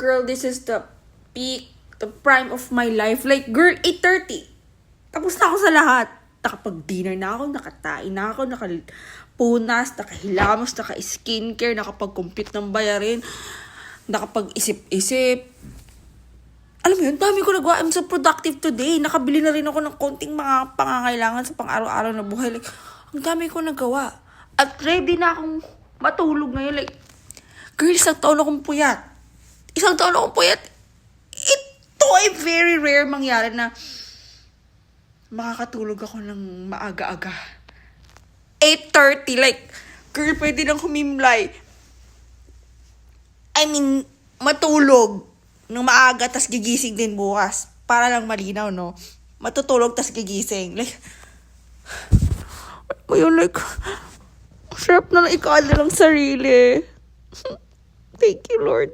girl, this is the peak, the prime of my life. Like, girl, 8:30. Tapos na ako sa lahat. Nakapag-dinner na ako, nakatain na ako, nakapunas, nakahilamos, naka-skincare, nakapag-compute ng bayarin, nakapag-isip-isip. Alam mo yun, dami ko nagawa. I'm so productive today. Nakabili na rin ako ng konting mga pangangailangan sa pang-araw-araw na buhay. Like, ang dami ko nagawa. At ready na akong matulog ngayon. Like, girl, isang taon akong puyat. Ito ay very rare mangyari na makakatulog ako ng maaga-aga. 8:30, like, girl, pwede lang humimlay. I mean, matulog ng maaga, tas gigising din bukas. Para lang malinaw, no? Matutulog, tas gigising. Like, ayun, like, sarap na lang ikala ng sarili. Thank you, Lord.